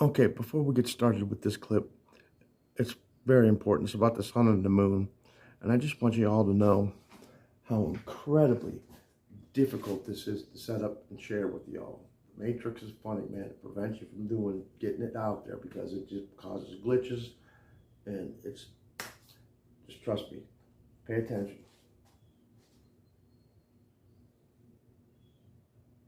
Okay, before we get started with this clip, it's very important. It's about the sun and the moon. And I just want you all to know how incredibly difficult this is to set up and share with y'all. Matrix is funny, man. It prevents you from getting it out there because it just causes glitches. And just trust me, pay attention.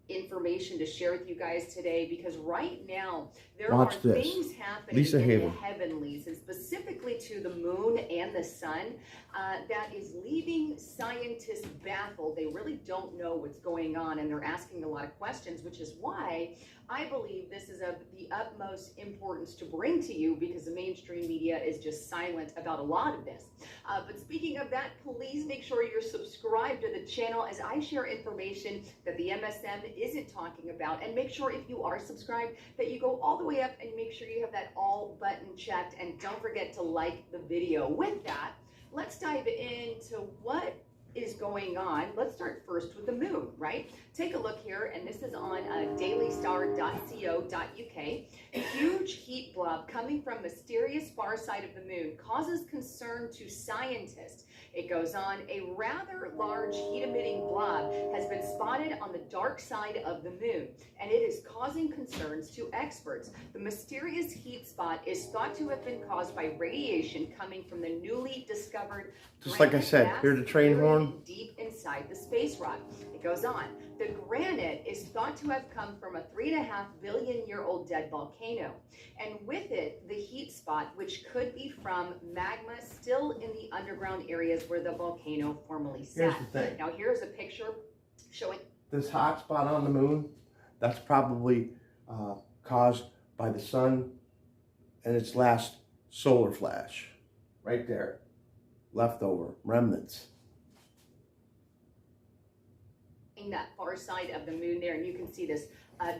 Information to share with you guys today, because right now there Watch are this. things happening Lisa in Haven. the heavenlies, and specifically to the moon and the sun, that is leaving scientists baffled. They really don't know what's going on, and they're asking a lot of questions, which is why I believe this is of the utmost importance to bring to you, because the mainstream media is just silent about a lot of this. But speaking of that, please make sure you're subscribed to the channel as I share information that the MSM isn't talking about. And make sure, if you are subscribed, that you go all the way up and make sure you have that all button checked. And don't forget to like the video. With that, let's dive into what is going on. Let's start first with the moon, right? Take a look here, and this is on dailystar.co.uk. A huge heat blob coming from mysterious far side of the moon causes concern to scientists. It goes on, a rather large heat-emitting blob has been spotted on the dark side of the moon, and it is causing concerns to experts. The mysterious heat spot is thought to have been caused by radiation coming from the newly discovered, just like I said, hear the train horn? Deep inside the space rock. It goes on. The granite is thought to have come from a 3.5 billion year old dead volcano. And with it, the heat spot, which could be from magma still in the underground areas where the volcano formerly sat. Here's the thing. Now here's a picture showing this hot spot on the moon. That's probably caused by the sun and its last solar flash. Right there. Leftover remnants. That far side of the moon there, and you can see this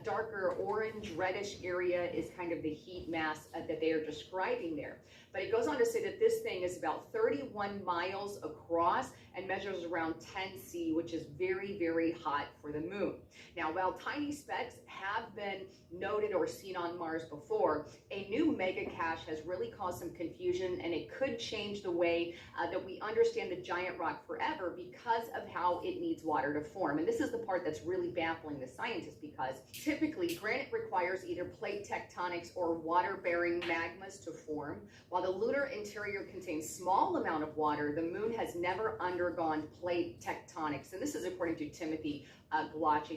darker orange reddish area is kind of the heat mass that they are describing there. But it goes on to say that this thing is about 31 miles across and measures around 10 C, which is very, very hot for the moon. Now, while tiny specks have been noted or seen on Mars before, a new mega cache has really caused some confusion, and it could change the way that we understand the giant rock forever because of how it needs water to form. And this is the part that's really baffling the scientists, because typically granite requires either plate tectonics or water-bearing magmas to form. While the lunar interior contains small amount of water, the moon has never undergone plate tectonics. And this is according to Timothy Gloch, a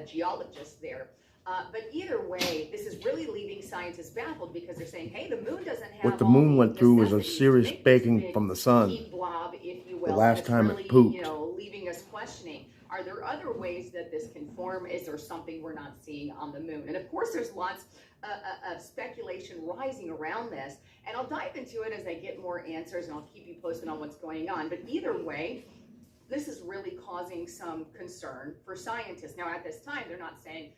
geologist there. But either way, this is really leaving scientists baffled, because they're saying, hey, the moon doesn't have what the moon went through was a serious baking from the sun. Heat blob, if you will. The last time really, it pooped. Leaving us questioning, are there other ways that this can form? Is there something we're not seeing on the moon? And of course, there's lots of speculation rising around this, and I'll dive into it as I get more answers, and I'll keep you posted on what's going on. But either way, this is really causing some concern for scientists. Now, at this time, they're not saying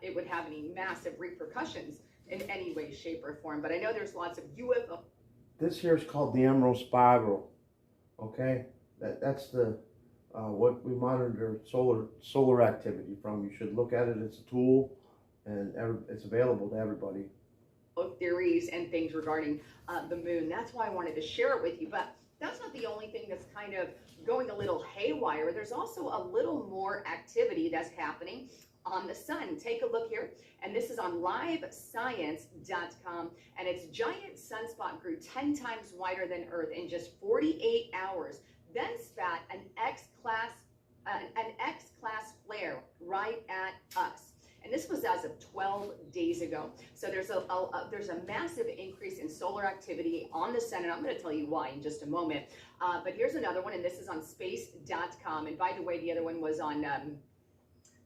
it would have any massive repercussions in any way, shape, or form, but I know there's lots of UFO. This here is called the Emerald Spiral. Okay, that's the what we monitor solar activity from. You should look at it as a tool, and it's available to everybody. Theories and things regarding the moon. That's why I wanted to share it with you. But that's not the only thing that's kind of going a little haywire. There's also a little more activity that's happening on the sun. Take a look here, and this is on livescience.com, and its giant sunspot grew 10 times wider than Earth in just 48 hours, then spat an X-class flare right at us. And this was as of 12 days ago. So there's a massive increase in solar activity on the sun, and I'm going to tell you why in just a moment. But here's another one, and this is on space.com. And by the way, the other one was on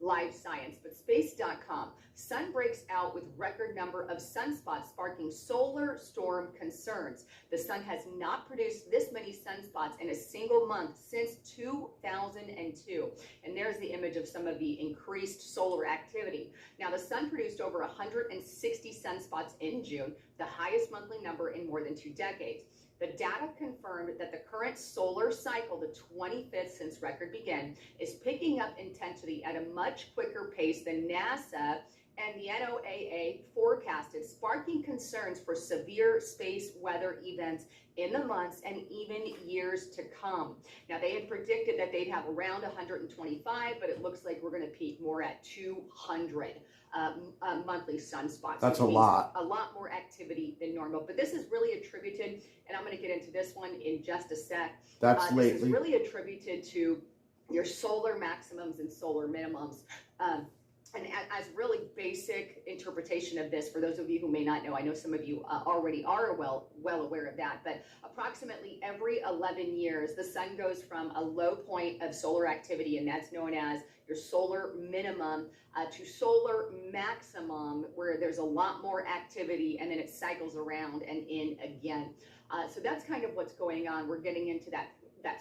Live Science, but space.com. Sun breaks out with record number of sunspots, sparking solar storm concerns. The sun has not produced this many sunspots in a single month since 2002. And there's the image of some of the increased solar activity. Now, the sun produced over 160 sunspots in June, the highest monthly number in more than 2 decades. The data confirmed that the current solar cycle, the 25th since record began, is picking up intensity at a much quicker pace than NASA and the NOAA forecasted, sparking concerns for severe space weather events in the months and even years to come. Now, they had predicted that they'd have around 125, but it looks like we're going to peak more at 200 monthly sunspots. That's a lot. A lot more activity than normal. But this is really attributed, and I'm going to get into this one in just a sec. That's lately. This is really attributed to your solar maximums and solar minimums. And as really basic interpretation of this, for those of you who may not know, I know some of you already are well aware of that, but approximately every 11 years, the sun goes from a low point of solar activity, and that's known as your solar minimum, to solar maximum, where there's a lot more activity, and then it cycles around and in again. So that's kind of what's going on. We're getting into that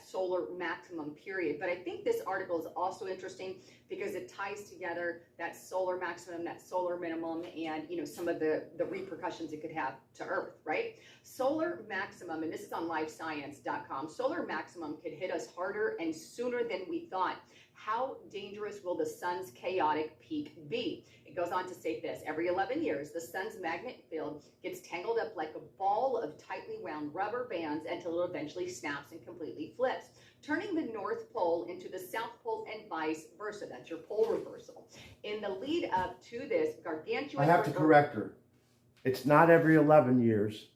solar maximum period. But I think this article is also interesting because it ties together that solar maximum, that solar minimum, and some of the repercussions it could have to Earth, right? Solar maximum, and this is on livescience.com, solar maximum could hit us harder and sooner than we thought. How dangerous will the sun's chaotic peak be? It goes on to say this: every 11 years, the sun's magnetic field gets tangled up like a ball of tightly wound rubber bands until it eventually snaps and completely flips, turning the North Pole into the South Pole and vice versa. That's your pole reversal. In the lead up to this gargantuan... I have to correct her. It's not every 11 years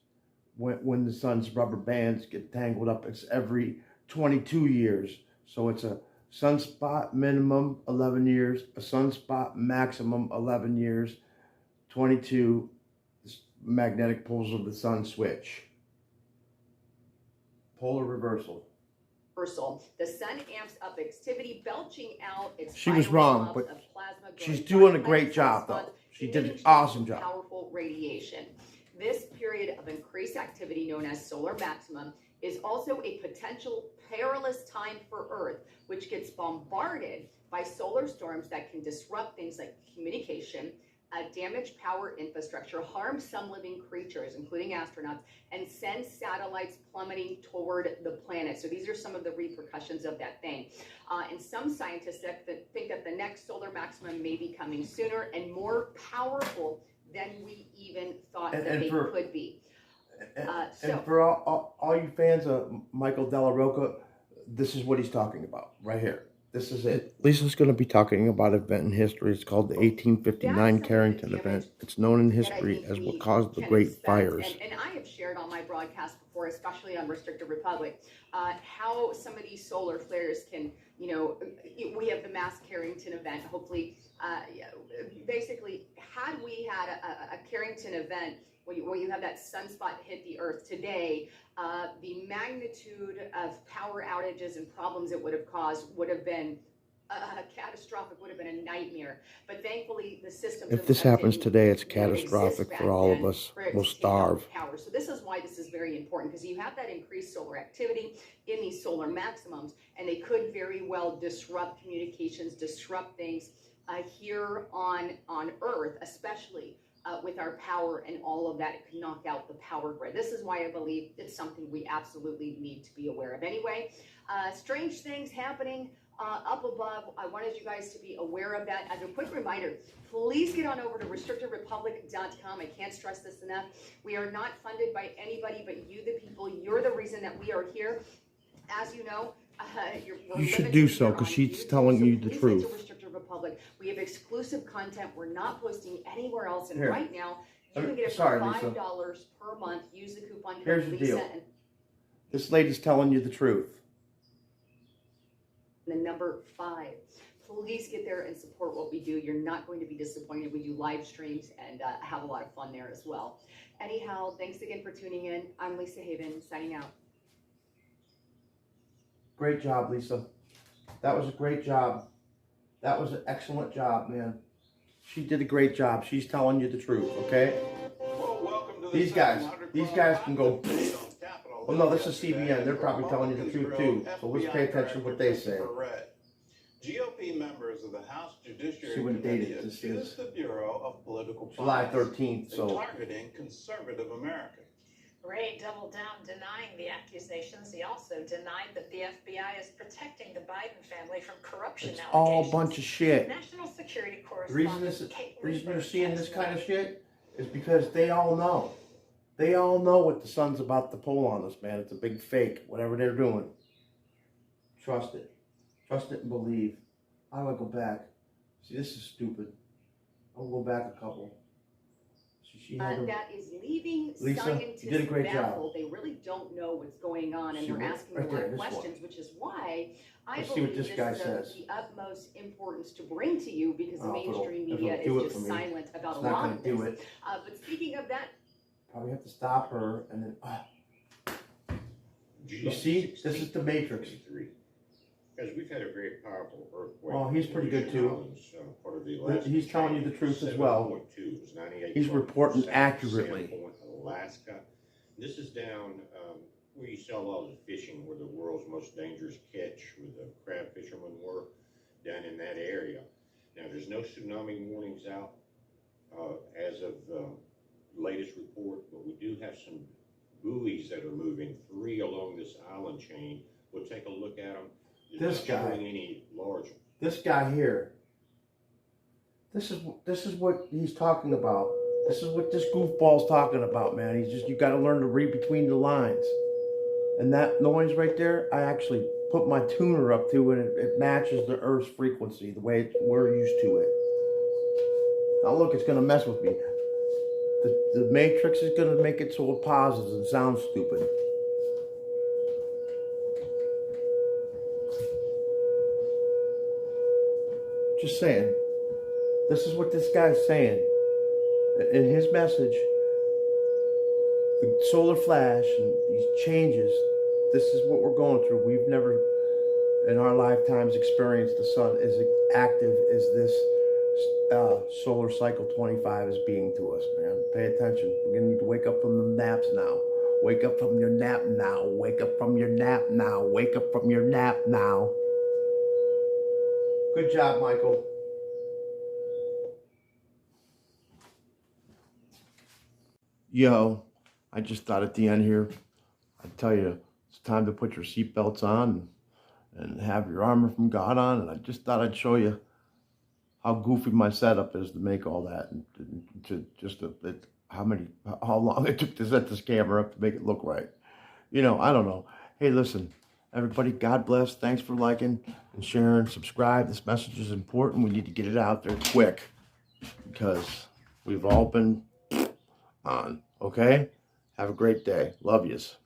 when the sun's rubber bands get tangled up. It's every 22 years. So it's a sunspot minimum 11 years, a sunspot maximum 11 years, 22 magnetic poles of the sun switch. Polar reversal. The sun amps up activity, belching out its She was wrong, but plasma, she's doing a great job, though. She did an awesome job. Powerful radiation. This period of increased activity, known as solar maximum, is also a potential perilous time for Earth, which gets bombarded by solar storms that can disrupt things like communication, damage power infrastructure, harm some living creatures, including astronauts, and send satellites plummeting toward the planet. So these are some of the repercussions of that thing. And some scientists think that the next solar maximum may be coming sooner and more powerful than we even thought they could be. And for all you fans of Michael Della Rocca, this is what he's talking about right here. This is it. Lisa's going to be talking about an event in history. It's called the 1859 Carrington event. It's known in history as what caused the Great Fires. And I have shared on my broadcast before, especially on Restricted Republic, how some of these solar flares can, we have the mass Carrington event. Hopefully, basically, had we had a Carrington event where you have that sunspot hit the Earth today, the magnitude of power outages and problems it would have caused would have been catastrophic, would have been a nightmare. But thankfully, the system... If this happens today, it's catastrophic for all of us. We'll starve. So this is why this is very important, because you have that increased solar activity in these solar maximums, and they could very well disrupt communications, disrupt things here on Earth, especially with our power and all of that. It can knock out the power grid. This is why I believe it's something we absolutely need to be aware of. Anyway, strange things happening up above. I wanted you guys to be aware of that. As a quick reminder, please get on over to restrictedrepublic.com. I can't stress this enough. We are not funded by anybody but you, the people. You're the reason that we are here. As you know, you should do so, because she's telling you the truth. Republic. We have exclusive content we're not posting anywhere else, and right now you can get it for $5 per month. Use the coupon code Here's the Lisa. deal. This lady's telling you the truth. The number 5. Please get there and support what we do. You're not going to be disappointed. We do live streams and have a lot of fun there as well. Anyhow, thanks again for tuning in. I'm Lisa Haven, signing out. Great job, Lisa. That was a great job. That was an excellent job, man. She did a great job. She's telling you the truth, okay? Well, welcome to these guys can go. Well, no, this is CBN. They're probably telling you the truth too. So let's pay attention to what they say. GOP members of the House Judiciary See when Committee dated this accused is. the Bureau of Political July Bias 13th. in So targeting conservative America. Gray doubled down denying the accusations. He also denied that the FBI is protecting the Biden family from corruption It's allegations. all a bunch of shit. National security The reason correspondent you're seeing this kind of shit is because they all know. They all know what the sun's about to pull on us, man. It's a big fake, whatever they're doing. Trust it. Trust it and believe. How do I go back? See, this is stupid. I'll go back a couple. She had that is leaving Lisa, scientists you did a great baffled. They really don't know what's going on, and they're asking right a lot there, of this one. questions, which is why I Let's see what believe this this guy is says. of the utmost importance to bring to you, because the Oh, if mainstream it'll media do is it just for me. silent about It's a not lot gonna of do this. it. But speaking of that, Probably have to stop her and then. You see, this is the Matrix. Because we've had a very powerful earthquake. Oh, he's pretty good too. Islands, part of the Alaska He's telling you the truth as well. 7.2, it was 98 He's reporting accurately. Sandpoint, Alaska. This is down where you saw a lot of the fishing, where the world's most dangerous catch, where the crab fishermen were, down in that area. Now, there's no tsunami warnings out as of latest report, but we do have some buoys that are moving, 3 along this island chain. We'll take a look at them. This guy. Any large. This guy here. This is what he's talking about. This is what this goofball's talking about, man. You got to learn to read between the lines. And that noise right there, I actually put my tuner up to, and it matches the Earth's frequency, the way we're used to it. Now look, it's gonna mess with me. The Matrix is gonna make it so it pauses and sounds stupid. Just saying. This is what this guy's saying. In his message, the solar flash and these changes, this is what we're going through. We've never in our lifetimes experienced the sun as active as this solar cycle 25 is being to us, man. Pay attention. We're gonna need to wake up from the naps now. Wake up from your nap now. Wake up from your nap now. Wake up from your nap now. Good job, Michael. Yo, I just thought at the end here, I'd tell you, it's time to put your seatbelts on and have your armor from God on. And I just thought I'd show you how goofy my setup is to make all that, and how long it took to set this camera up to make it look right. You know, I don't know. Hey, listen, everybody, God bless. Thanks for liking and sharing. Subscribe. This message is important. We need to get it out there quick because we've all been on. Okay? Have a great day. Love yous.